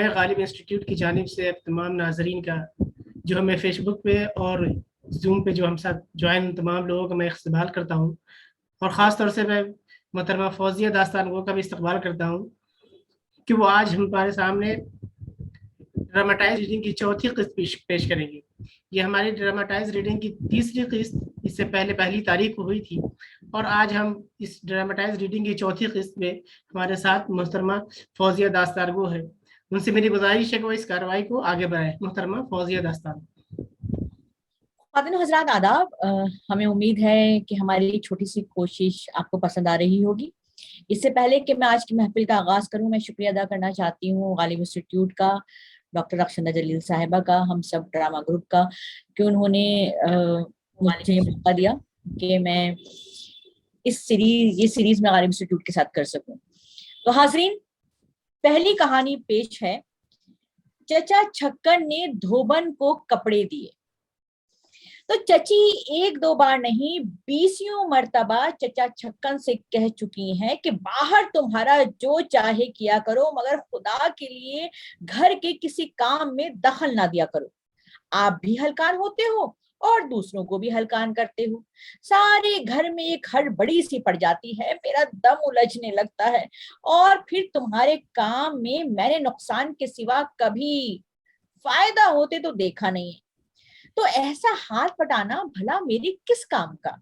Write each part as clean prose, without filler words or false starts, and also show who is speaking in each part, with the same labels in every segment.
Speaker 1: मैं गालिब इंस्टीट्यूट की जानिब से तमाम नाजरीन का जो हमें फेसबुक पे और जूम पे जो हम साथ ज्वाइन तमाम लोगों का मैं इस्तकबाल करता हूँ, और ख़ास तौर से मैं मोहतरमा फौजिया दास्तान को का भी इस्तकबाल करता हूँ कि वो आज हमारे सामने ड्रामाटाइज रीडिंग की चौथी किस्त पेश करेंगे। ये हमारी ड्रामाटाइज रीडिंग की तीसरी किस्त इससे पहले पहली तारीख को हुई थी, और आज हम इस ड्रामाटाइज रीडिंग की चौथी किस्त में हमारे साथ मोहतरमा फौजिया दास्तारगो है। उनसे मेरी गुजारिश है कि वो इस कार्रवाई को आगे बढ़ाए। मोहतरमा फौजिया दास्तान।
Speaker 2: खातिन हजरात आदाब। हमें उम्मीद है कि हमारी छोटी सी कोशिश आपको पसंद आ रही होगी। इससे पहले कि मैं आज की महफिल का आगाज करूं, मैं शुक्रिया अदा करना चाहती हूँ गालिब इंस्टीट्यूट का, डॉक्टर रक्षना जलील साहिबा का, हम सब ड्रामा ग्रुप का, कि उन्होंने मुझे ये मौका दिया कि मैं ये सीरीज में गालिब इंस्टीट्यूट के साथ कर सकूं। तो हाजरीन, पहली कहानी पेश है, चचा छक्कन ने धोबन को कपड़े दिए। तो चची एक दो बार नहीं 20 मर्तबा चचा छक्कन से कह चुकी हैं कि बाहर तुम्हारा जो चाहे किया करो, मगर खुदा के लिए घर के किसी काम में दखल ना दिया करो। आप भी हलकान होते हो और दूसरों को भी हलकान करते हो। सारे घर में एक हड़बड़ी सी पड़ जाती है, मेरा दम उलझने लगता है, और फिर तुम्हारे काम में मैंने नुकसान के सिवा कभी फायदा होते तो देखा नहीं है। तो ऐसा हाथ पटाना भला मेरी किस काम का।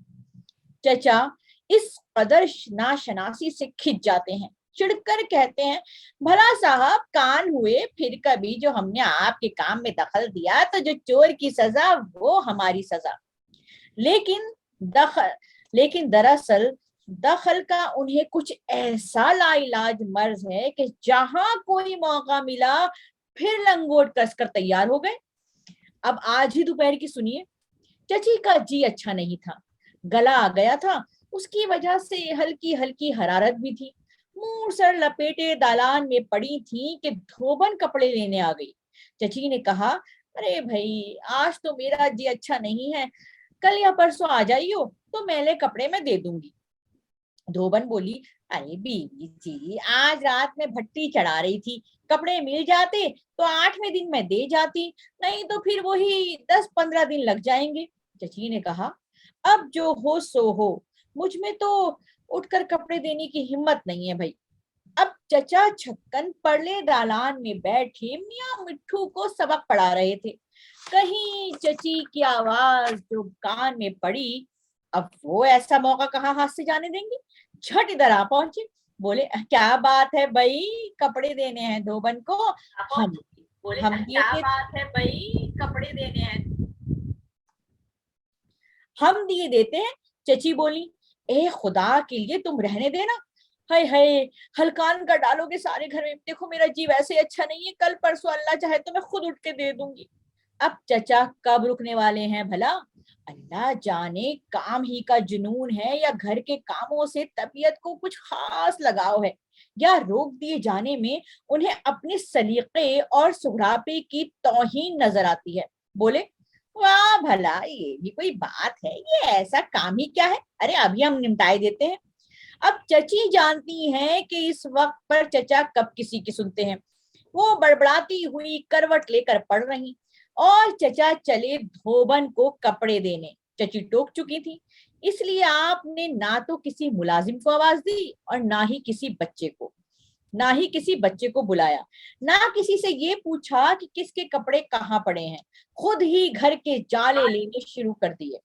Speaker 2: चचा इस कदर नाशनासी से खिंच जाते हैं, चिढ़कर कहते हैं, भला साहब कान हुए, फिर कभी जो हमने आपके काम में दखल दिया तो जो चोर की सजा वो हमारी सजा। लेकिन दरअसल दखल का उन्हें कुछ ऐसा लाइलाज मर्ज है कि जहां कोई मौका मिला फिर लंगोट कसकर तैयार हो गए। अब आज ही दोपहर की सुनिए। चची का जी अच्छा नहीं था, गला आ गया था, उसकी वजह से हल्की हल्की हरारत भी थी। मुंह सर लपेटे दालान में पड़ी थी कि धोबन कपड़े लेने आ गई। चची ने कहा, अरे भाई आज तो मेरा जी अच्छा नहीं है, कल या परसों आ जाइयो तो मैले कपड़े मैं दे दूंगी। धोबन बोली, अरे बीवी जी आज रात में भट्टी चढ़ा रही थी, कपड़े मिल जाते तो 8वें दिन में दे जाती, नहीं तो फिर वही 10-15 दिन लग जाएंगे। चची ने कहा, अब जो हो सो हो, मुझ में तो उठकर कपड़े देने की हिम्मत नहीं है भाई। अब चचा छक्कन परले दालान में बैठे मियाँ मिट्ठू को सबक पढ़ा रहे थे। कहीं चची की आवाज जो कान में पड़ी, अब वो ऐसा मौका कहाँ हाथ से जाने देंगे। झट इधर आ पहुंचे, बोले, क्या बात है भाई, कपड़े देने हैं धोबन को। हम बोले, क्या बात है भाई, कपड़े देने हैं, हम दिए देते हैं। चची बोली, ए खुदा के लिए तुम रहने देना, हाय हाय हलकान का डालोगे सारे घर में। देखो मेरा जी वैसे अच्छा नहीं है, कल परसों अल्लाह चाहे तो मैं खुद उठ के दे दूंगी। अब चचा कब रुकने वाले हैं भला। अल्लाह जाने काम ही का जुनून है या घर के कामों से तबीयत को कुछ खास लगाव है, या रोक दिए जाने में उन्हें अपने सलीके और सुघरापे की तौहीन नजर आती है। बोले, वाह भला ये भी कोई बात है, ये ऐसा काम ही क्या है, अरे अभी हम निपटाए देते हैं। अब चची जानती हैं कि इस वक्त पर चचा कब किसी की सुनते हैं। वो बड़बड़ाती हुई करवट लेकर पड़ रही और चचा चले धोबन को कपड़े देने। चची टोक चुकी थी, इसलिए आपने ना तो किसी मुलाजिम को आवाज दी और ना ही किसी बच्चे को बुलाया, ना किसी से ये पूछा कि किसके कपड़े कहाँ पड़े हैं। खुद ही घर के जाले लेने शुरू कर दिए।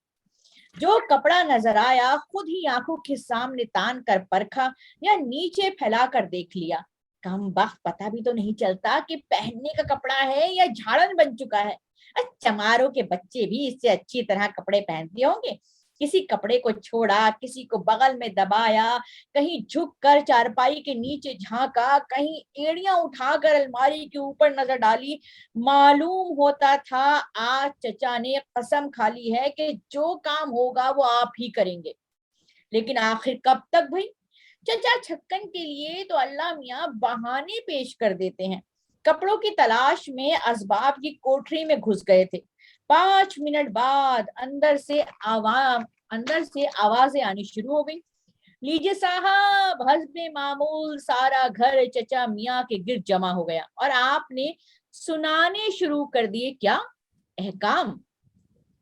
Speaker 2: जो कपड़ा नजर आया खुद ही आंखों के सामने तान कर परखा या नीचे फैला कर देख लिया। कम वक्त पता भी तो नहीं चलता कि पहनने का कपड़ा है या झाड़न बन चुका है। चमारों के बच्चे भी इससे अच्छी तरह कपड़े पहनते होंगे। किसी कपड़े को छोड़ा, किसी को बगल में दबाया, कहीं झुक कर चारपाई के नीचे झांका, कहीं एड़ियां उठाकर अलमारी के ऊपर नजर डाली। मालूम होता था आज चचा ने कसम खा ली है कि जो काम होगा वो आप ही करेंगे। लेकिन आखिर कब तक भाई। चचा छक्कन के लिए तो अल्लाह मियाँ बहाने पेश कर देते हैं। कपड़ों की तलाश में असबाब की कोठरी में घुस गए थे। 5 मिनट बाद अंदर से आवाजें आनी शुरू हो गई। लीजिए साहब, हस्बे मामूल सारा घर चचा मियाँ के गिर्द जमा हो गया और आपने सुनाने शुरू कर दिए क्या अहकाम।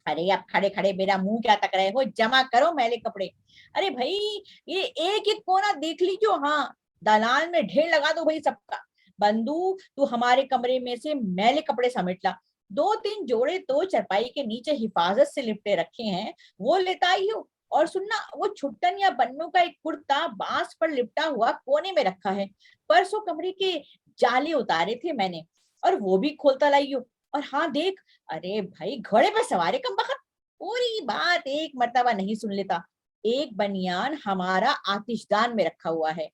Speaker 2: अरे अब खड़े खड़े मेरा मुंह क्या तक रहे हो, जमा करो मैले कपड़े। अरे भाई ये एक एक कोना देख लीजिए, हाँ दालान में ढेर लगा दो भाई सबका। बंधु तू हमारे कमरे में से मैले कपड़े समेट ला, 2-3 जोड़े तो चरपाई के नीचे हिफाजत से लिपटे रखे हैं, वो लेता आई हो। और सुनना, वो छुट्टन या बन्नों का एक कुर्ता बांस पर लिपटा हुआ कोने में रखा है, परसों कमरे के जाले उतारे थे मैंने और वो भी खोलता लाई हो। और हाँ देख, अरे भाई घोड़े पे सवार है कमबख्त, पूरी बात एक मर्तबा नहीं सुन लेता। एक बनियान हमारा आतिशदान में रखा हुआ है,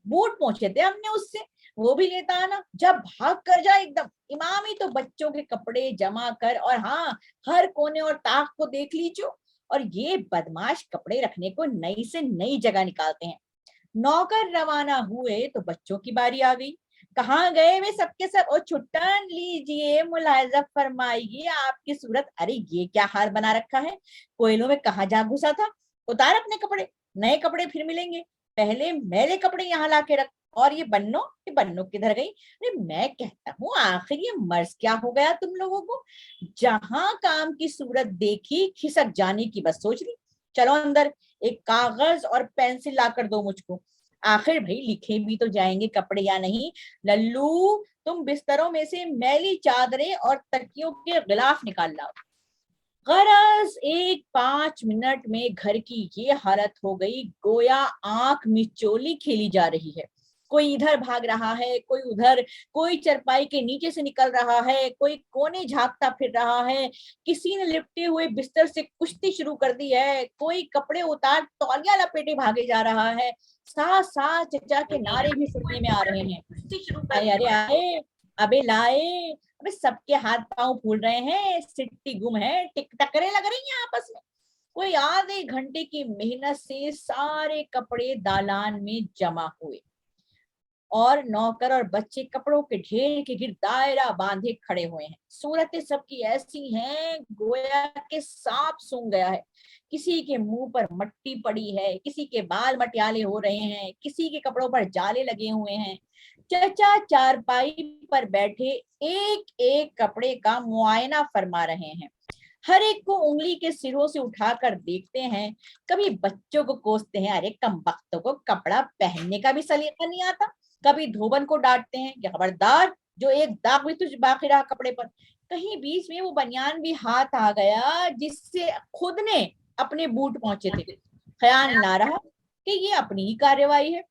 Speaker 2: बूट पहुंचे थे हमने उससे, वो भी लेता आना, जब भाग कर जाए एकदम। इमामी तो बच्चों के कपड़े जमा कर और हाँ हर कोने और ताक को देख लीजिए। और ये बदमाश कपड़े रखने को नई से नई जगह निकालते हैं। नौकर रवाना हुए तो बच्चों की बारी आ गई। कहाँ गए वे सबके सब। और छुट्टन लीजिए मुलायजा फरमाइए आपकी सूरत, अरे ये क्या हाल बना रखा है, कोयलों में कहाँ जा घुसा था, उतार अपने कपड़े, नए कपड़े फिर मिलेंगे, पहले मैले कपड़े यहाँ ला के रख। और ये बन्नो किधर गई। अरे मैं कहता हूँ आखिर ये मर्ज क्या हो गया तुम लोगों को, जहां काम की सूरत देखी खिसक जाने की बस सोच ली। चलो अंदर, एक कागज और पेंसिल ला कर दो मुझको, आखिर भाई लिखे भी तो जाएंगे कपड़े या नहीं। लल्लू तुम बिस्तरों में से मैली चादरें और तकियों के गिलाफ निकाल लाओ। गरज एक 5 मिनट में घर की ये हालत हो गई गोया आंख मिचोली खेली जा रही है। कोई इधर भाग रहा है, कोई उधर, कोई चरपाई के नीचे से निकल रहा है, कोई कोने झांकता फिर रहा है, किसी ने लिपटे हुए बिस्तर से कुश्ती शुरू कर दी है, कोई कपड़े उतार तौलिया लपेटे भागे जा रहा है। साथ साथ चचा के नारे भी सुनने में आ रहे हैं, अरे अरे आए, अबे लाए, अबे सबके हाथ पांव फूल रहे हैं, सिट्टी गुम है, टिक टकरे लग रही हैं आपस में। कोई आधे घंटे की मेहनत से सारे कपड़े दालान में जमा हुए और नौकर और बच्चे कपड़ों के ढेर के गिर दायरा बांधे खड़े हुए हैं। सूरतें सबकी ऐसी हैं गोया के सांप सूंघ गया है। किसी के मुंह पर मट्टी पड़ी है, किसी के बाल मटियाले हो रहे हैं, किसी के कपड़ों पर जाले लगे हुए हैं। चचा चारपाई पर बैठे एक एक कपड़े का मुआयना फरमा रहे हैं, हर एक को उंगली के सिरों से उठाकर देखते हैं। कभी बच्चों को कोसते हैं, अरे कमबख्तों को कपड़ा पहनने का भी सलीका नहीं आता। कभी धोबन को डांटते हैं कि खबरदार जो एक दाग भी तुझ बाकी रहा कपड़े पर। कहीं बीच में वो बनियान भी हाथ आ गया जिससे खुद ने अपने बूट पहुंचे थे, ख्याल ना रहा कि ये अपनी ही कार्रवाई है,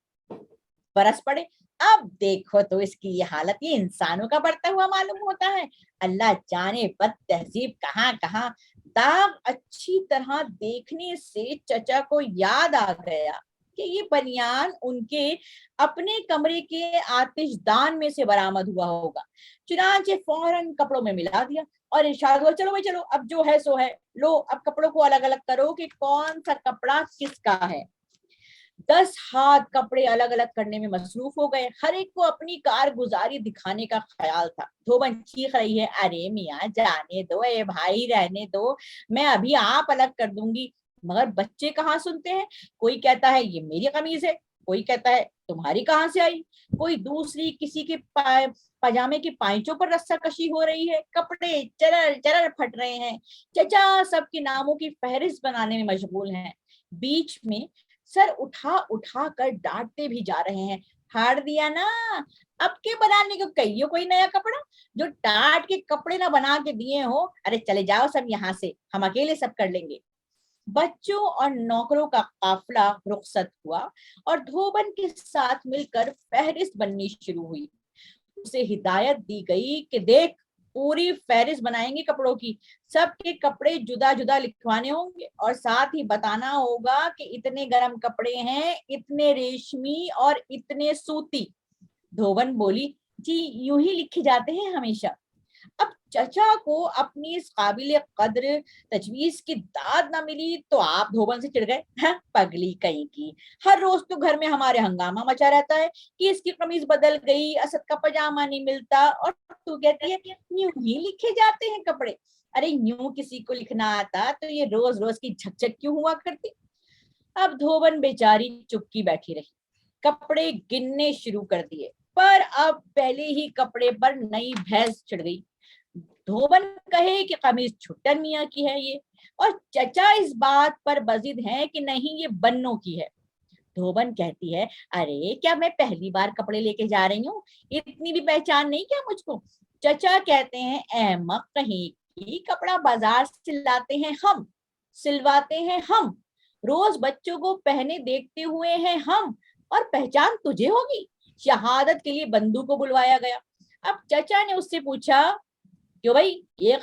Speaker 2: बरस पड़े। अब देखो तो इसकी ये हालत, ये इंसानों का बढ़ता हुआ मालूम होता है। अल्लाह जाने बद तहजीब कहाँ कहाँ। दाग अच्छी तरह देखने से चचा को याद आ गया कि ये बनियान उनके अपने कमरे के आतिशदान में से बरामद हुआ होगा। चुनांचे फौरन कपड़ों में मिला दिया और इरशाद हुआ, चलो भाई चलो, अब जो है सो है, लो अब कपड़ों को अलग अलग करो कि कौन सा कपड़ा किसका है। 10 हाथ कपड़े अलग अलग करने में मसरूफ हो गए। हर एक को अपनी कारगुजारी दिखाने का ख्याल था। धोबन चीख रही है, अरे मियाँ जाने दो, ए भाई रहने दो, मैं अभी आप अलग कर दूंगी। मगर बच्चे कहाँ सुनते हैं, कोई कहता है ये मेरी कमीज है, कोई कहता है तुम्हारी कहाँ से आई, कोई दूसरी किसी के पजामे के पाइचों पर रस्सा कशी हो रही है, कपड़े चरर चरर फट रहे हैं। चचा सबके नामों की फहरिस्त बनाने में मशगूल हैं। बीच में सर उठा उठा कर डांटते भी जा रहे हैं, फाड़ दिया ना, अब के बनाने को कहियो कोई नया कपड़ा, जो टाट के कपड़े ना बना के दिए हो, अरे चले जाओ सब यहाँ से, हम अकेले सब कर लेंगे। बच्चों और नौकरों का काफिला रुखसत हुआ और धोबन के साथ मिलकर फहरिस्त बननी शुरू हुई। उसे हिदायत दी गई कि देख पूरी फहरिस्त बनाएंगे कपड़ों की, सबके कपड़े जुदा जुदा लिखवाने होंगे और साथ ही बताना होगा कि इतने गर्म कपड़े हैं, इतने रेशमी और इतने सूती। धोबन बोली, जी यूं ही लिखे जाते हैं हमेशा। अब चचा को अपनी इस काबिल कद्र तजवीज की दाद न मिली तो आप धोबन से चिढ़ गए, पगली कहीं की, हर रोज तो घर में हमारे हंगामा मचा रहता है कि इसकी कमीज बदल गई, असद का पजामा नहीं मिलता, और तू कहती है यूं ही लिखे जाते हैं कपड़े। अरे यूं किसी को लिखना आता तो ये रोज रोज की झकझक क्यों हुआ करती। अब धोबन बेचारी चुपकी बैठी रही, कपड़े गिनने शुरू कर दिए, पर अब पहले ही कपड़े पर नई भैंस चढ़ गई। धोबन कहे कि कमीज छुट्टन मियाँ की है ये, और चचा इस बात पर बजिद हैं कि नहीं ये बन्नों की है। धोबन कहती है, अरे क्या मैं पहली बार कपड़े लेके जा रही हूँ, इतनी भी पहचान नहीं क्या मुझको। चचा कहते हैं, अहमक कहीं की, कपड़ा बाजार से लाते हैं हम, सिलवाते हैं हम, रोज बच्चों को पहने देखते हुए हैं हम, और पहचान तुझे होगी। शहादत के लिए बंधु को बुलवाया गया। अब चचा ने उससे पूछा, क्यों भाई, ये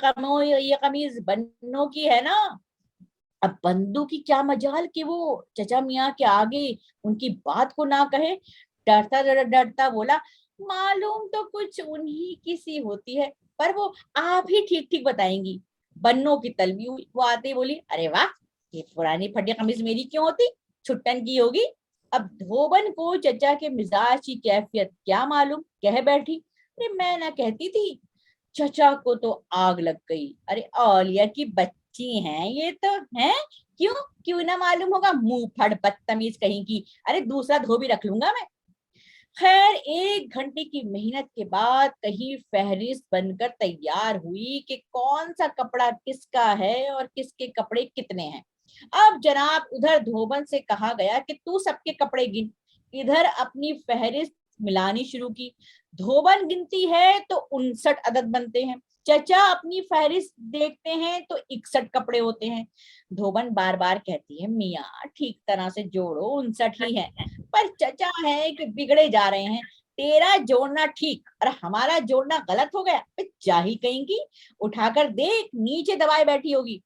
Speaker 2: कमीज बन्नों की है ना। अब बंधु की क्या मजाल कि वो चचा मियाँ के आगे उनकी बात को ना कहे। डरता डरता बोला, मालूम तो कुछ उन्हीं की सी होती है, पर वो आप ही ठीक ठीक बताएंगी। बन्नों की तलबी हुई, वो आते ही बोली, अरे वाह, ये पुरानी फटी कमीज मेरी क्यों होती, छुट्टन की होगी। अब धोबन को चचा के मिजाज की कैफियत क्या मालूम, कह बैठी, अरे मैं ना कहती थी। चचा को तो आग लग गई, अरे औलिया की बच्ची हैं ये तो, हैं, क्यों क्यों ना मालूम होगा, मुंह फड़ बदतमीज कहीं की, अरे दूसरा धोबी रख लूंगा मैं। खैर 1 घंटे की मेहनत के बाद कहीं फहरिस्त बनकर तैयार हुई कि कौन सा कपड़ा किसका है और किसके कपड़े कितने हैं। अब जनाब उधर धोबन से कहा गया कि तू सबके कपड़े गिन, इधर अपनी फहरिस्त मिलानी शुरू की। धोबन गिनती है तो 59 अदद बनते हैं, चचा अपनी फहरिस्त देखते हैं तो 61 कपड़े होते हैं। धोबन बार बार कहती है, मियाँ ठीक तरह से जोड़ो, 59 ही है। पर चचा है कि बिगड़े जा रहे हैं, तेरा जोड़ना ठीक और हमारा जोड़ना गलत हो गया, जाही कहीं की, उठाकर देख नीचे दबाए बैठी होगी।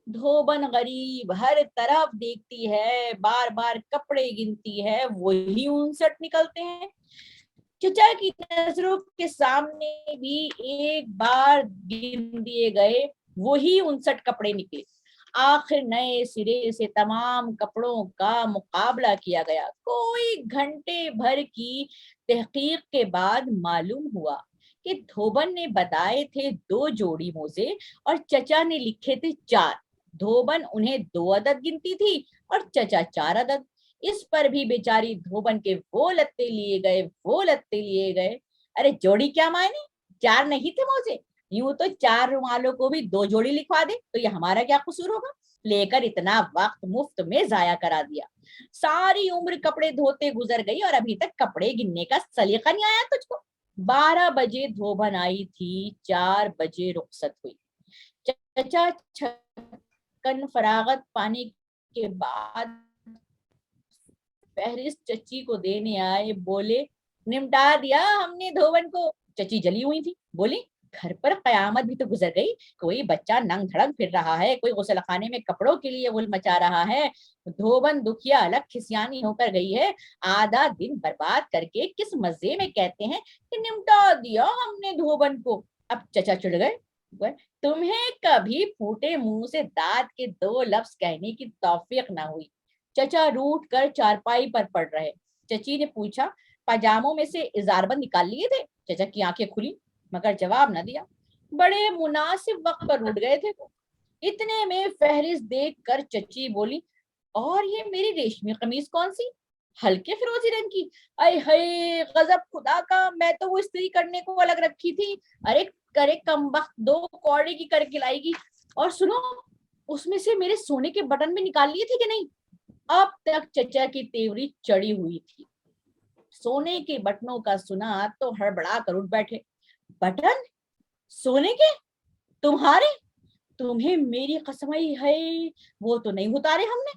Speaker 2: धोबन गरीब हर तरफ देखती है, बार बार कपड़े गिनती है, वही 59 निकलते हैं। चचा की नजरों के सामने भी एक बार गिन दिए गए वही 59 कपड़े निकले। आखिर नए सिरे से तमाम कपड़ों का मुकाबला किया गया। कोई घंटे भर की तहकीक के बाद मालूम हुआ कि धोबन ने बताए थे 2 जोड़ी मोजे और चचा ने लिखे थे 4। धोबन उन्हें 2 अदद गिनती थी और चचा 4 अदद। इस पर भी बेचारी धोबन के वो लत्ते लिए गए, वो लत्ते लिए गए। अरे जोड़ी क्या मायने, 4 नहीं थे मोजे, यूं तो 4 रुमालों को भी 2 जोड़ी लिखवा दे तो ये हमारा क्या कसूर होगा, लेकर इतना वक्त मुफ्त में जाया करा दिया। सारी उम्र कपड़े धोते गुजर गई और अभी तक कपड़े गिनने का सलीका नहीं आया तुझको। 12 बजे धोबन आई थी, 4 बजे रुखसत हुई। चचा छक्कन फरागत पाने के बाद फहरिस्त चची को देने आए, बोले, निमटा दिया हमने धोबन को। चची जली हुई थी, बोली, घर पर कयामत भी तो गुजर गई, कोई बच्चा नंग धड़ंग फिर रहा है, कोई गुस्ल खाने में कपड़ों के लिए गुल मचा रहा है। धोबन दुखिया अलग खिसियानी होकर गई है, आधा दिन बर्बाद करके किस मजे में कहते हैं कि निमटा दिया हमने धोबन को। अब चचा चिढ़ गए, तुम्हें कभी फूटे मुंह से दांत के 2 लफ्ज कहने की तौफीक ना हुई। चचा रूठ कर चारपाई पर पड़ रहे। चची ने पूछा, पजामों में से इजारबंद निकाल लिए थे। चचा की आंखें खुली मगर जवाब न दिया। बड़े मुनासिब वक्त पर उठ गए थे। इतने में फहरिस्त देख कर चची बोली, और ये मेरी रेशमी कमीज कौन सी, हल्के फिरोजी रंग की। अरे हाय गजब खुदा का, मैं तो वो इस्त्री करने को अलग रखी थी। अरे करे कमबख्त 2 कौड़ी की करके लाएगी। और सुनो, उसमें से मेरे सोने के बटन भी निकाल लिए थे कि नहीं। अब तक चचा की तेवरी चढ़ी हुई थी, सोने के बटनों का सुना तो हड़बड़ा कर उठ बैठे। बटन सोने के, तुम्हारे, तुम्हें मेरी कसमई है वो तो नहीं उतारे हमने।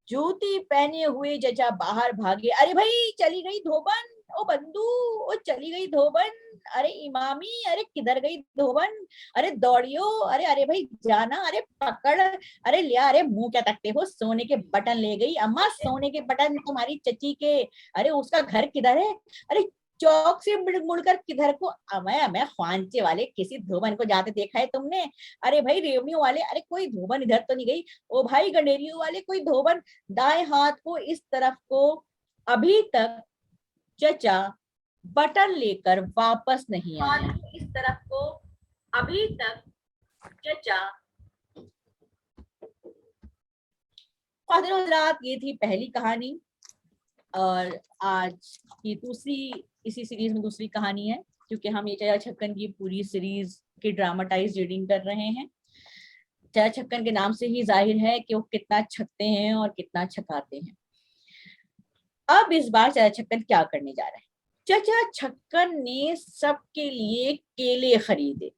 Speaker 2: जूती पहने हुए जजा बाहर भागे। अरे भाई चली गई धोबन, ओ बंधु, ओ चली गई धोबन, अरे इमामी, अरे किधर गई धोबन, अरे दौड़ियो, अरे अरे भाई जाना, अरे पकड़, अरे लिया, अरे मुंह क्या तकते हो, सोने के बटन ले गई अम्मा, सोने के बटन तुम्हारी चची के। अरे उसका घर किधर है, अरे चौक से मुड़कर किधर को, मैं ख्वांचे वाले किसी धोबन को जाते देखा है तुमने। अरे भाई रेवनियों वाले, अरे कोई धोबन इधर तो नहीं गई। ओ भाई गंडेरियों वाले, कोई धोबन दाएं हाथ को इस तरफ को। अभी तक चचा बटन लेकर वापस नहीं आया। इस तरफ को अभी तक चचा ख्वातीन और हज़रात, ये थी पहली कहानी और आज की दूसरी, इसी सीरीज में दूसरी कहानी है, क्योंकि हम ये चचा छक्कन की पूरी सीरीज की ड्रामाटाइज रीडिंग कर रहे हैं। चचा छक्कन के नाम से ही जाहिर है कि वो कितना छकते हैं और कितना छकाते हैं। अब इस बार चचा छक्कन क्या करने जा रहे हैं? चचा छक्कन ने सबके लिए केले खरीदे।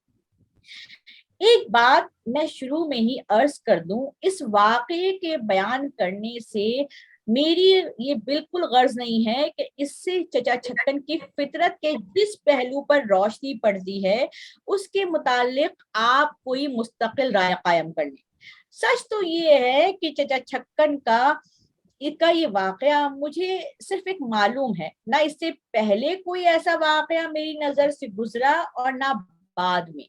Speaker 2: एक बात मैं शुरू में ही अर्ज कर दूं, इस वाकये के बयान करने से मेरी ये बिल्कुल गर्ज नहीं है कि इससे चचा छक्कन की फितरत के जिस पहलू पर रोशनी पड़ती है उसके मुतालिक आप कोई मुस्तकिल राय कायम कर लें। सच तो ये है कि चचा छक्कन का ये वाकया मुझे सिर्फ एक मालूम है, ना इससे पहले कोई ऐसा वाकया मेरी नजर से गुजरा और ना बाद में,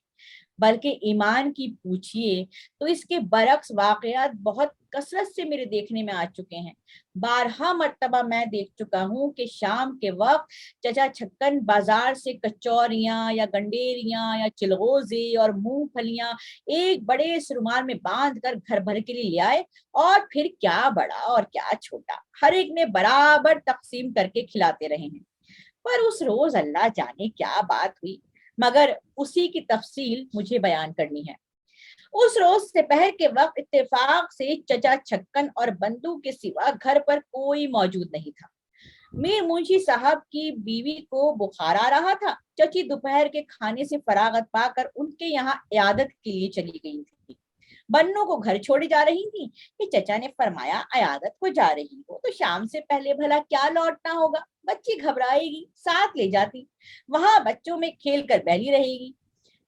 Speaker 2: बल्कि ईमान की पूछिए तो इसके बरक्स वाकयात बहुत कसरत से मेरे देखने में आ चुके हैं। बारहा मर्तबा मैं देख चुका हूँ कि शाम के वक्त चचा छक्कन बाजार से कचौरियां या गंडेरियां या चिलगोजे और मूंगफलियां एक बड़े से रुमाल में बांध कर घर भर के लिए ले आए, और फिर क्या बड़ा और क्या छोटा हर एक ने बराबर तकसीम करके खिलाते रहे हैं। पर उस रोज अल्लाह जाने क्या बात हुई, मगर उसी की तफसील मुझे बयान करनी है। उस रोज दोपहर के वक्त इत्तेफाक से चचा छक्कन और बंधु के सिवा घर पर कोई मौजूद नहीं था। मीर मुंशी साहब की बीवी को बुखार आ रहा था। चची दोपहर के खाने से फरागत पाकर उनके यहाँ इयादत के लिए चली गई थी। बन्नू को घर छोड़े जा रही थी कि चचा ने फरमाया, अयादत को जा रही हो तो शाम से पहले भला क्या लौटना होगा, बच्ची घबराएगी, साथ ले जाती, वहां बच्चों में खेल कर बहली रहेगी।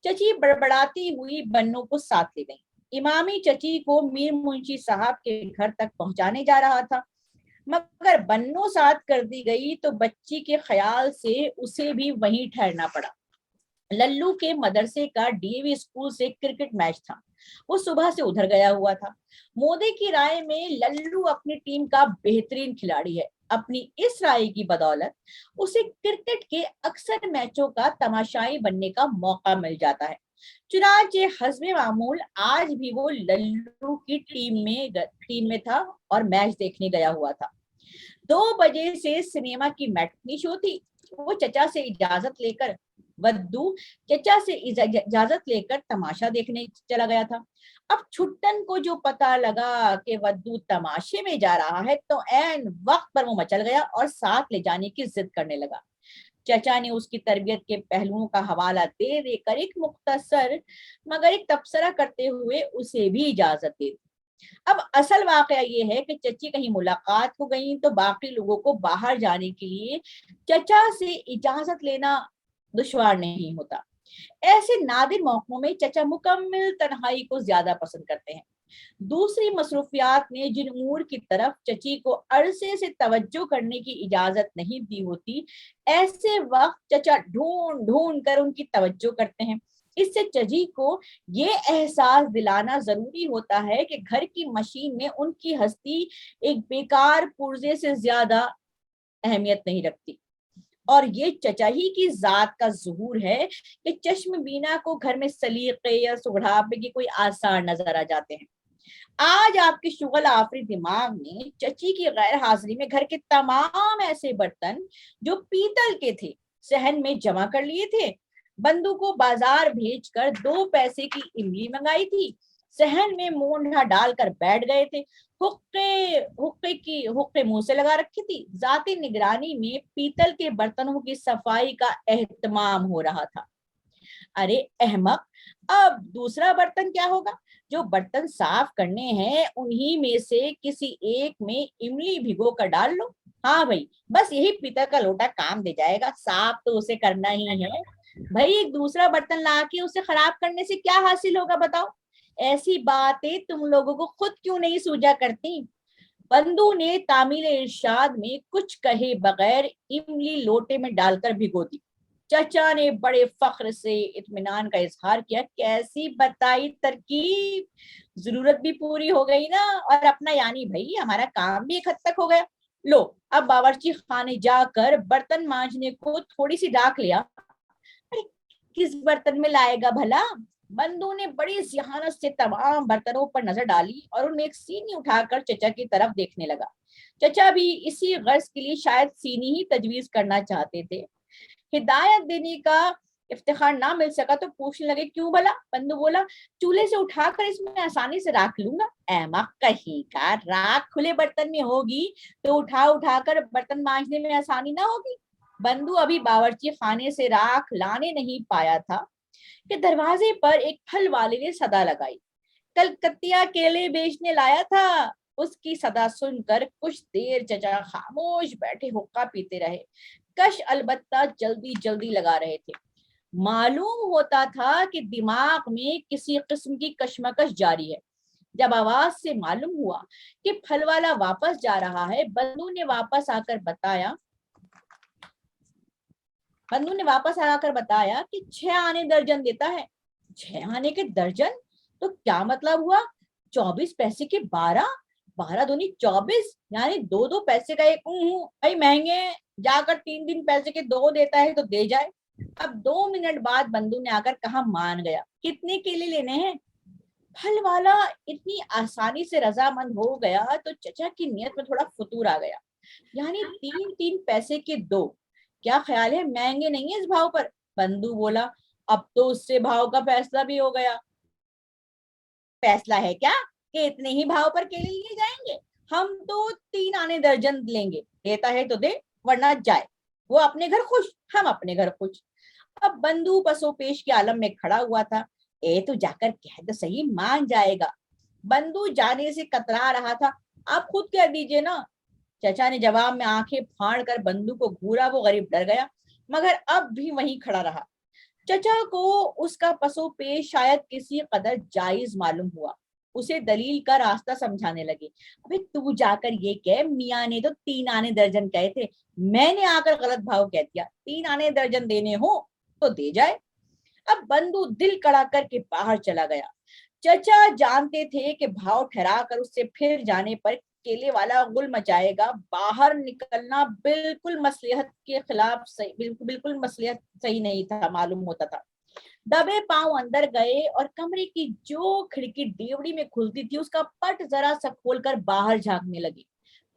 Speaker 2: चची बड़बड़ाती हुई बन्नू को साथ ले गई। इमामी चची को मीर मुंशी साहब के घर तक पहुंचाने जा रहा था, मगर बन्नू साथ कर दी गई तो बच्ची के ख्याल से उसे भी वहीं ठहरना पड़ा। लल्लू के मदरसे का डीएवी स्कूल से क्रिकेट मैच था, वो सुबह से उधर गया हुआ था। मोदी की राय में लल्लू अपनी टीम का बेहतरीन खिलाड़ी है। अपनी इस राय की बदौलत उसे क्रिकेट के अक्सर मैचों का तमाशाई बनने का मौका मिल जाता है। चुनांचे हस्बे मामूल आज भी वो लल्लू की टीम में था और मैच देखने गया हुआ था। 2 बजे से सिनेमा की मैटनी शो थी। वो चचा से इजाजत लेकर तमाशा देखने चला गया था। अब छुट्टन को जो पता लगा कि वद्दू तमाशे में जा रहा है तो ऐन वक्त पर वो मचल गया और साथ ले जाने की जिद करने लगा। चचा ने उसकी तरबियत के पहलुओं का हवाला दे देकर एक मुख्तसर मगर एक तबसरा करते हुए उसे भी इजाजत दे दी। अब असल वाकया ये है कि चची कहीं मुलाकात हो गई तो बाकी लोगों को बाहर जाने के लिए चचा से इजाजत लेना दुश्वार नहीं होता। ऐसे नादिर मौकों में चचा मुकम्मल तन्हाई को ज्यादा पसंद करते हैं। दूसरी मसरूफियात ने जिन उमूर की तरफ चची को अरसे से तवज्जो करने की इजाजत नहीं दी होती, ऐसे वक्त चचा ढूंढ ढूंढ कर उनकी तवज्जो करते हैं। इससे चची को ये एहसास दिलाना जरूरी होता है कि घर की मशीन में उनकी हस्ती एक बेकार पुर्जे से ज्यादा अहमियत नहीं रखती। और ये चचा ही की जात का ज़ुहूर है कि चश्म बीना को घर में सलीके या सुगड़ापे के कोई आसार नजर आ जाते हैं। आज आपके शुगल आफरी दिमाग ने चची की गैर हाजिरी में घर के तमाम ऐसे बर्तन जो पीतल के थे सहन में जमा कर लिए थे। बंधु को बाजार भेजकर 2 पैसे की इमली मंगाई थी, सहन में मूंढा डालकर बैठ गए थे। हुक्के मुंह से लगा रखी थी। जाती निगरानी में पीतल के बर्तनों की सफाई का एहतमाम हो रहा था। अरे अहमक, अब दूसरा बर्तन क्या होगा? जो बर्तन साफ करने हैं उन्हीं में से किसी एक में इमली भिगो कर डाल लो। हाँ भाई, बस यही पीतल का लोटा काम दे जाएगा, साफ तो उसे करना ही है भाई। एक दूसरा बर्तन लाके उसे खराब करने से क्या हासिल होगा बताओ? ऐसी बातें तुम लोगों को खुद क्यों नहीं सूझा करती? बंधु ने तामील इरशाद में कुछ कहे बगैर इमली लोटे में डालकर भिगो दी। चचा ने बड़े फख्र से इत्मीनान का इजहार किया। कैसी बताई तरकीब, जरूरत भी पूरी हो गई ना, और अपना यानी भाई हमारा काम भी एक हद तक हो गया। लो, अब बावर्ची खाने जाकर बर्तन मांजने को थोड़ी सी डाक लिया। अरे किस बर्तन में लाएगा भला? बंधु ने बड़ी सियानत से तमाम बर्तनों पर नजर डाली और उनमें एक सीनी उठाकर चचा की तरफ देखने लगा। चचा भी इसी गर्ज के लिए शायद सीनी ही तजवीज करना चाहते थे। हिदायत देने का इफ्तिखार ना मिल सका तो पूछने लगे, क्यों भला? बंधु बोला, चूल्हे से उठाकर इसमें आसानी से राख लूंगा। अहमक कहीं का, राख खुले बर्तन में होगी तो उठा उठाकर बर्तन मांजने में आसानी ना होगी। बंधु अभी बावर्ची खाने से राख लाने नहीं पाया था कि दरवाजे पर एक फल वाले ने सदा लगाई। कलकतिया केले बेचने लाया था। उसकी सदा सुनकर कुछ देर चचा खामोश बैठे हुक्का पीते रहे। कश अलबत्ता जल्दी जल्दी लगा रहे थे। मालूम होता था कि दिमाग में किसी किस्म की कशमकश जारी है। जब आवाज से मालूम हुआ कि फल वाला वापस जा रहा है, बंधु ने वापस आकर बताया कि 6 आने दर्जन देता है। 6 आने के दर्जन? तो क्या मतलब हुआ? 24 पैसे के 12, 12 दूनी 24, यानी 2 पैसे का एक। भाई महंगे, जाकर 3 पैसे के 2 देता है तो दे जाए। अब 2 मिनट बाद बंधु ने आकर कहा, मान गया। कितने केले लेने हैं? फल वाला इतनी आसानी से रजामंद हो गया तो चचा की नीयत में थोड़ा फतूर आ गया। यानी 3 पैसे के 2। क्या ख्याल है, महंगे नहीं है इस भाव पर? बंधु बोला, अब तो उससे भाव का फैसला भी हो गया। फैसला है क्या कि इतने ही भाव पर केले लिए जाएंगे? हम तो 3 आने दर्जन लेंगे। देता है तो दे, वरना जाए। वो अपने घर खुश, हम अपने घर खुश। अब बंधु पसोपेश के आलम में खड़ा हुआ था। तो जाकर कह तो सही, मान जाएगा। बंधु जाने से कतरा रहा था। आप खुद कह दीजिए ना। चचा ने जवाब में आंखें फाड़ कर बंधु को घूरा। वो गरीब डर गया, मगर अब भी वहीं खड़ा रहा। चचा को उसका पसोपेश शायद किसी कदर जायज मालूम हुआ। उसे दलील का रास्ता समझाने लगे। अबे तू जाकर ये कह, मियाँ ने तो 3 आने दर्जन कहे थे, मैंने आकर गलत भाव कह दिया। 3 आने दर्जन देने हो तो दे जाए। अब बंधु दिल कड़ा करके बाहर चला गया। चचा जानते थे कि भाव ठहरा कर उससे फिर जाने पर केले वाला गुल मचाएगा। बाहर निकलना बिल्कुल मसलिहत के खिलाफ सही, बिल्कुल मसलिहत सही नहीं था, मालूम होता था। दबे पांव अंदर गए और कमरे की जो खिड़की डेवड़ी में खुलती थी उसका पट जरा सा खोलकर बाहर झांकने लगे।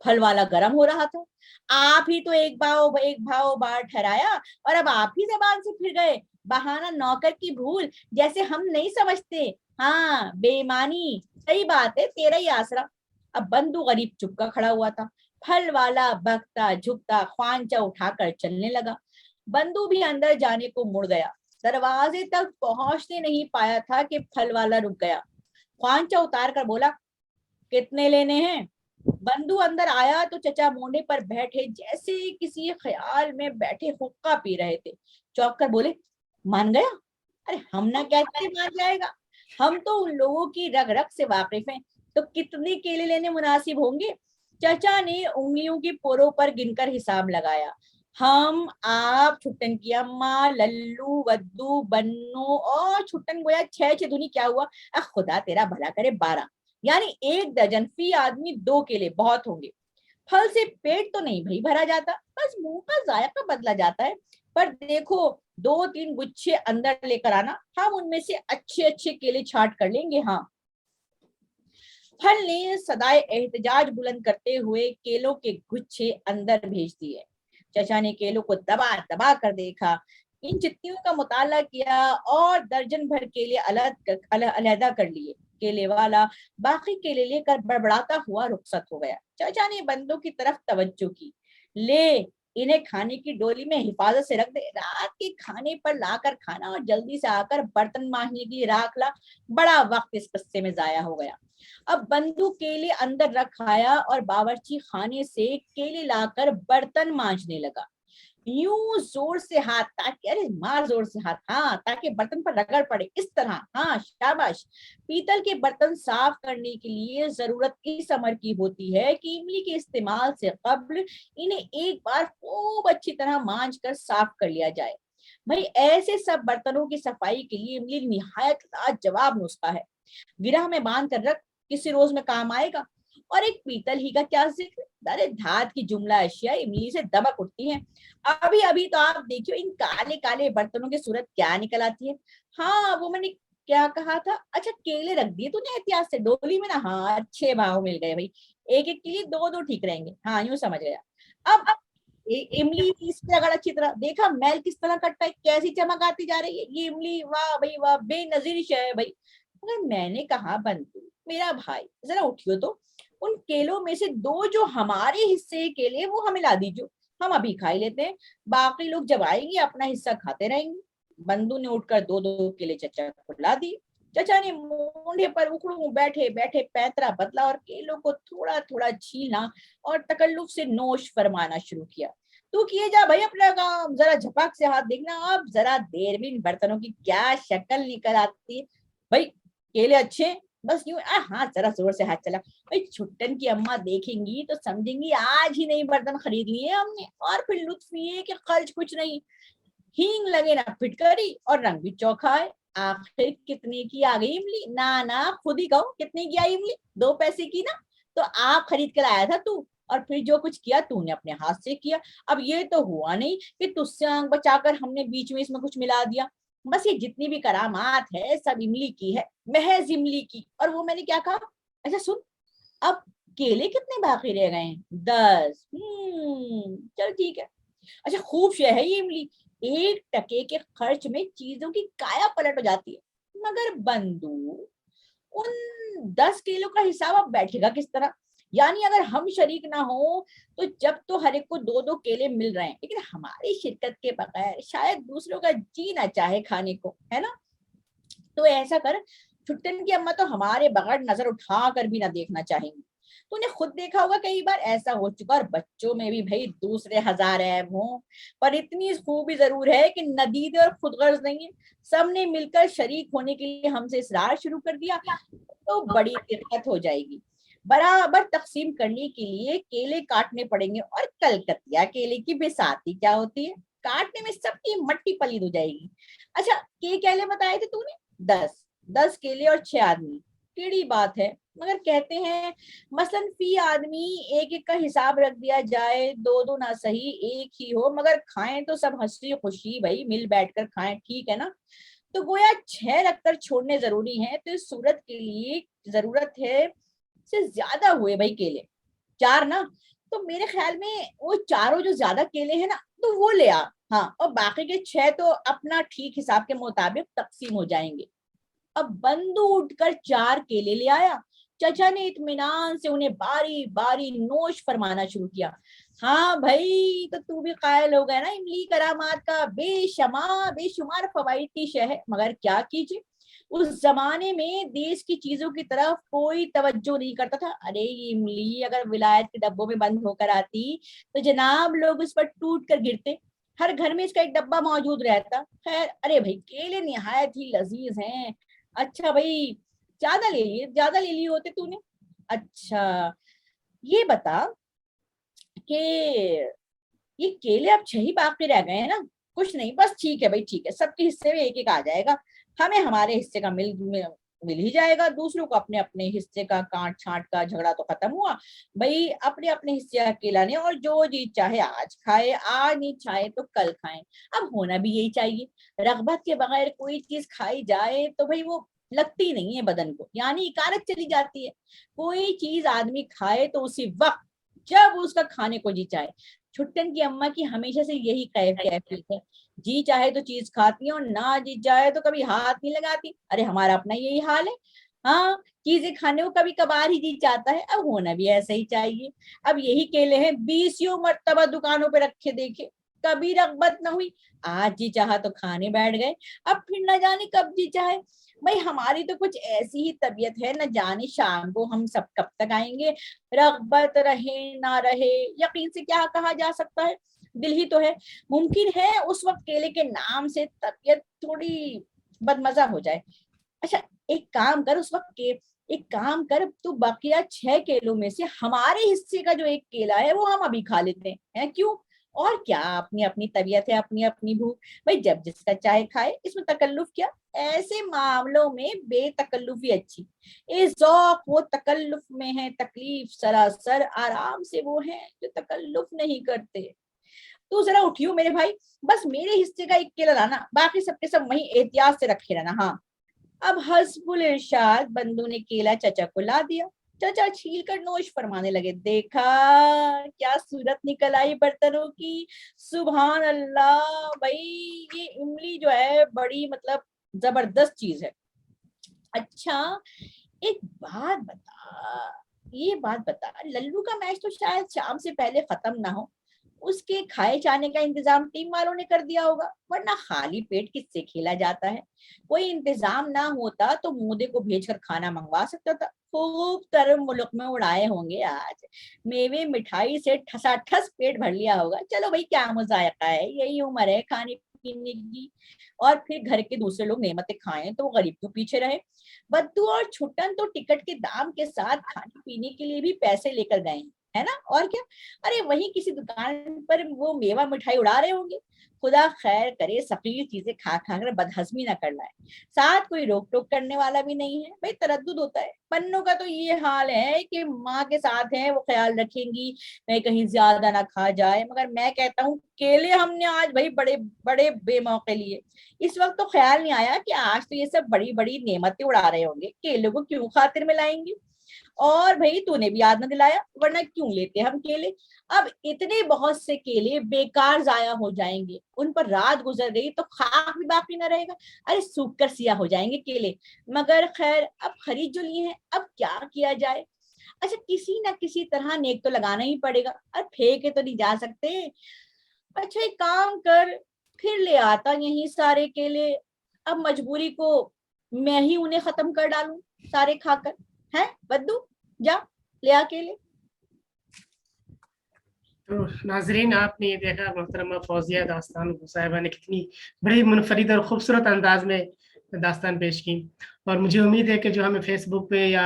Speaker 2: फल वाला गर्म हो रहा था। आप ही तो एक भाव बार ठहराया और अब आप ही जबान से फिर गए। बहाना नौकर की भूल, जैसे हम नहीं समझते। हाँ, बेईमानी। सही बात है, तेरा ही आसरा। अब बंधु गरीब चुपका खड़ा हुआ था। फल वाला बकता झुकता ख्वांचा उठाकर चलने लगा। बंधु भी अंदर जाने को मुड़ गया। दरवाजे तक पहुंचने नहीं पाया था कि फल वाला रुक गया। ख्वांचा उतार कर बोला, कितने लेने हैं? बंधु अंदर आया तो चचा मोने पर बैठे जैसे किसी ख्याल में बैठे हुक्का पी रहे थे। चौंक कर बोले, मान गया? अरे हम ना कैसे मान जाएगा, हम तो उन लोगों की रग रग से वाकिफ हैं। तो कितने केले लेने मुनासिब होंगे? चचा ने उंगलियों की पोरों पर गिनकर हिसाब लगाया। हम, आप, छुट्टन की अम्मा, लल्लू, वद्दू, बन्नू और छुट्टन गोया 6 दूनी क्या हुआ? खुदा तेरा भला करे, 12, यानी 1 दर्जन। फी आदमी 2 केले बहुत होंगे। फल से पेट तो नहीं भाई भरा जाता, बस मुंह का जायका बदला जाता है। पर देखो, 2-3 गुच्छे अंदर लेकर आना, हम उनमें से अच्छे अच्छे केले छांट कर लेंगे। हाँ। फल ने सदाए एहतजाज बुलंद करते हुए केलों के गुच्छे अंदर भेज दिए। चचा ने केलों को दबा दबा कर देखा, इन चिट्ठियों का मुताला किया और दर्जन भर केले अलहदा कर लिए। केले वाला बाकी केले लेकर बड़बड़ाता हुआ रुखसत हो गया। चाचा ने बंदों की तरफ तवज्जो की। ले, इन्हें खाने की डोली में हिफाजत से रख दे। रात के खाने पर लाकर खाना और जल्दी से आकर बर्तन मांजने की राख ला। बड़ा वक्त इस किस्से में जाया हो गया। अब बंधु केले अंदर रख आया और बावर्ची खाने से केले लाकर बर्तन मांजने लगा। यूं जोर से हाथ, ताकि, अरे मार जोर से हाथ, हाँ, ताकि बर्तन पर रगड़ पड़े, इस तरह। हाँ, शाबाश। पीतल के बर्तन साफ करने के लिए जरूरत इस अमर की होती है कि इमली के इस्तेमाल से कब्ल इन्हें एक बार खूब अच्छी तरह मांज कर साफ कर लिया जाए। भाई ऐसे सब बर्तनों की सफाई के लिए इमली निहायत लाजवाब नुस्खा है। गिरह में बांध कर रख, किसी रोज में काम आएगा। और एक पीतल ही का क्या जिक्र, अरे धात की जुमला अशिया इमली से दबक उठती हैं। अभी अभी तो आप देखियो इन काले काले बर्तनों की सूरत क्या निकल आती है। हाँ, वो मैंने क्या कहा था? अच्छा केले रख दिए तूने एहतियात से डोली में ना, हाँ अच्छे भाव मिल गए भाई, एक एक के लिए दो दो ठीक रहेंगे, हाँ यूं समझ गया। अब इमली इस पे अगर अच्छी तरह देखा मैल किस तरह कटता है, कैसी चमक आती जा रही है ये इमली, वाह भाई वाह, बेनजीर शय है भाई। मगर मैंने कहा बंधु मेरा भाई जरा उठियो तो, उन केलों में से दो जो हमारे हिस्से के केले वो हमें ला दीजिए, हम अभी खा ही लेते हैं, बाकी लोग जब आएंगे अपना हिस्सा खाते रहेंगे। बंधु ने उठकर दो दो केले चचा को ला दिए। चचा ने मूंढे पर उखड़ू बैठे बैठे पैंतरा बदला और केलों को थोड़ा थोड़ा छीलना और तकल्लुफ से नोश फरमाना शुरू किया। तू किए जा भाई अपना काम, जरा झपक से हाथ देखना, अब जरा देर में इन बर्तनों की क्या शक्ल निकल आती है। भाई केले अच्छे, बस यूं हाँ जरा जोर से हाथ चला। भाई छुट्टन की अम्मा देखेंगी तो समझेंगी आज ही नई बर्तन खरीद लिए हमने, और फिर लुत्फ ये कि खर्च कुछ नहीं, हींग लगे ना फिटकरी और रंग भी चौखा है। आखिर कितने की आ गई इमली? ना ना खुद ही कहो कितने की आई इमली? 2 पैसे की ना, तो आप खरीद कर आया था तू, और फिर जो कुछ किया तूने अपने हाथ से किया। अब ये तो हुआ नहीं कि तुझसे आंख बचाकर हमने बीच में इसमें कुछ मिला दिया। बस ये जितनी भी करामात है सब इमली की है, महज इमली की। और वो मैंने क्या कहा? अच्छा सुन, अब केले कितने बाकी रह गए हैं? 10। चल ठीक है। अच्छा खूब शय है ये इमली, 1 टके के खर्च में चीजों की काया पलट हो जाती है। मगर बंधु उन 10 किलो का हिसाब अब बैठेगा किस तरह? यानी अगर हम शरीक ना हो तो जब तो हर एक को दो दो केले मिल रहे हैं, लेकिन हमारी शिरकत के बगैर शायद दूसरों का जी ना चाहे खाने को, है ना? तो ऐसा कर, छुट्टन की अम्मा तो हमारे बगैर नजर उठा कर भी ना देखना चाहेंगी। तूने खुद देखा होगा कई बार ऐसा हो चुका, और बच्चों में भी भाई दूसरे हजार ऐब हों, पर इतनी खूबी जरूर है कि नदीदे और खुदगर्ज नहीं है। सबने मिलकर शरीक होने के लिए हमसे इसरार शुरू कर दिया तो बड़ी दिक्कत हो जाएगी। बराबर तकसीम करने के लिए केले काटने पड़ेंगे, और कलकतिया केले की बेसाती क्या होती है, काटने में सबकी मट्टी पलीद हो जाएगी। अच्छा के केले बताए थे तूने? 10 केले और 6 आदमी, टेढ़ी बात है। मगर कहते हैं मसलन फी आदमी एक एक का हिसाब रख दिया जाए, दो दो ना सही एक ही हो, मगर खाएं तो सब हंसी खुशी भाई मिल बैठकर खाएं, ठीक है ना? तो गोया 6 रखकर छोड़ने जरूरी है, तो इस सूरत के लिए जरूरत है से ज्यादा हुए भाई केले, 4 ना। तो मेरे ख्याल में वो चारों जो ज्यादा केले हैं ना तो वो ले आ, हाँ, और बाकी के 6 तो अपना ठीक हिसाब के मुताबिक तकसीम हो जाएंगे। अब बंधु उठकर 4 केले ले आया। चचा ने इत्मीनान से उन्हें बारी बारी नोश फरमाना शुरू किया। हाँ भाई, तो तू भी कायल हो गया ना इमली करामात का बेशुमार फवाइद की शय है, मगर क्या कीजिए उस जमाने में देश की चीजों की तरफ कोई तवज्जो नहीं करता था। अरे ये इमली अगर विलायत के डब्बों में बंद होकर आती तो जनाब लोग उस पर टूट कर गिरते, हर घर में इसका एक डब्बा मौजूद रहता। खैर अरे भाई केले निहायत ही लजीज हैं। अच्छा भाई ज्यादा ले लिए होते तूने। अच्छा ये बता कि ये केले अब 6 ही बाकी रह गए हैं ना? कुछ नहीं बस ठीक है भाई, ठीक है, सबके हिस्से में एक एक आ जाएगा, हमें हमारे हिस्से का मिल ही जाएगा, दूसरों को अपने अपने हिस्से का काट छांट का झगड़ा तो खत्म हुआ भाई, अपने अपने हिस्से अकेला ने, और जो जी चाहे आज खाए, आज नहीं चाहे तो कल खाए। अब होना भी यही चाहिए, रगबत के बगैर कोई चीज खाई जाए तो भाई वो लगती नहीं है बदन को, यानी इकारत चली जाती है। कोई चीज आदमी खाए तो उसी वक्त जब उसका खाने को जी चाहे। छुट्टन की अम्मा की हमेशा से यही कैफियत है, जी चाहे तो चीज खाती है और ना जी चाहे तो कभी हाथ नहीं लगाती। अरे हमारा अपना यही हाल है, हाँ चीजें खाने को कभी कभार ही जी चाहता है, अब होना भी ऐसा ही चाहिए। अब यही केले हैं 20 मरतबा दुकानों पे रखे देखे, कभी रगबत न हुई, आज जी चाहा तो खाने बैठ गए, अब फिर न जाने कब जी चाहे। भाई हमारी तो कुछ ऐसी ही तबीयत है, न जाने शाम को हम सब कब तक आएंगे, रगबत रहे ना रहे यकीन से क्या कहा जा सकता है, दिल ही तो है। मुमकिन है उस वक्त केले के नाम से तबीयत थोड़ी बदमजा हो जाए। अच्छा एक काम कर, उस वक्त के एक काम कर, तू बकिया 6 केलों में से हमारे हिस्से का जो एक केला है वो हम अभी खा लेते हैं, क्यों? और क्या, अपनी अपनी तबीयत है, अपनी अपनी भूख, भाई जब जिसका चाहे खाए, इसमें तकल्लुफ क्या? ऐसे मामलों में बेतकल्लुफी अच्छी। इस ज़ौक़ वो तकल्लुफ में है तकलीफ सरासर, आराम से वो है जो तकल्लुफ नहीं करते। तू जरा उठियो मेरे भाई, बस मेरे हिस्से का एक केला लाना, बाकी सबके सब वहीं एहतियात से रखे रहना। हाँ अब हस्बुल इरशाद बंदू ने केला चचा को ला दिया। चचा छील कर नोश फरमाने लगे, देखा क्या सूरत निकल आई बर्तनों की, सुभान अल्लाह। भाई ये इमली जो है बड़ी मतलब जबरदस्त चीज है। अच्छा एक बात बता, ये बात बता, लल्लू का मैच तो शायद शाम से पहले खत्म ना हो, उसके खाए जाने का इंतजाम टीम वालों ने कर दिया होगा, वरना खाली पेट किससे खेला जाता है। कोई इंतजाम ना होता तो मोदे को भेजकर खाना मंगवा सकता था। खूब तरह मुल्क में उड़ाए होंगे आज, मेवे मिठाई से ठसाठस पेट भर लिया होगा। चलो भाई क्या मुजायका है, यही उम्र है खाने पीने की। और फिर घर के दूसरे लोग नेमतें खाएं तो वो गरीब क्यों पीछे रहे। बद्दू और छुट्टन तो टिकट के दाम के साथ खाने पीने के लिए भी पैसे लेकर गए हैं, है ना, और क्या। अरे वहीं किसी दुकान पर वो मेवा मिठाई उड़ा रहे होंगे। खुदा खैर करे सफीर चीजें खा खा कर बदहजमी ना कर लाए। साथ कोई रोक टोक करने वाला भी नहीं है। भाई तरद्दुद होता है। पन्नों का तो ये हाल है कि माँ के साथ है, वो ख्याल रखेंगी मैं कहीं ज्यादा ना खा जाए, मगर मैं कहता हूँ केले हमने आज भाई बड़े बड़े बेमौके लिए। इस वक्त तो ख्याल नहीं आया कि आज तो ये सब बड़ी बड़ी नेमतें उड़ा रहे होंगे, केलों को क्यों खातिर में लाएंगे। और भाई तूने भी याद न दिलाया, वरना क्यों लेते हम केले। अब इतने बहुत से केले बेकार जाया हो जाएंगे, उन पर रात गुजर गई तो खाक भी बाकी न रहेगा। अरे सूख कर सिया हो जाएंगे केले। मगर खैर अब खरीद जो लिए हैं, अब क्या किया जाए। अच्छा किसी ना किसी तरह नेक तो लगाना ही पड़ेगा, और फेंके तो नहीं जा सकते। अच्छा एक काम कर, फिर ले आता यही सारे केले। अब मजबूरी को मैं ही उन्हें खत्म कर डालूं सारे खाकर, है बद्दू, जा ले आ केले।
Speaker 1: तो नाजरीन आपने ये देखा मोहतरमा फौजिया दास्तान साहिबा ने कितनी बड़ी मुनफरिद और खूबसूरत अंदाज में दास्तान पेश की, और मुझे उम्मीद है कि जो हमें फेसबुक पे या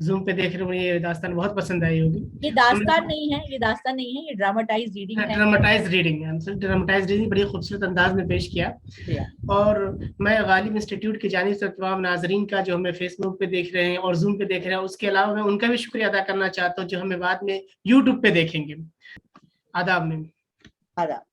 Speaker 1: जूम पे देख रहे हैं ये दास्तान बहुत पसंद आई होगी।
Speaker 2: ये दास्तान नहीं है, ये दास्तान नहीं है, ये ड्रामेटाइज रीडिंग है।
Speaker 1: ड्रामेटाइज रीडिंग है, ड्रामेटाइज रीडिंग बड़ी खूबसूरत अंदाज में पेश किया। और मैं गालिब इंस्टीट्यूट की जानिब से तमाम नाजरीन का जो हमें फेसबुक पे देख रहे हैं और जूम पे देख रहे हैं, उसके अलावा मैं उनका भी शुक्रिया अदा करना चाहता हूँ जो हमें बाद में यूट्यूब पे देखेंगे। आदाब में।
Speaker 2: आदाब।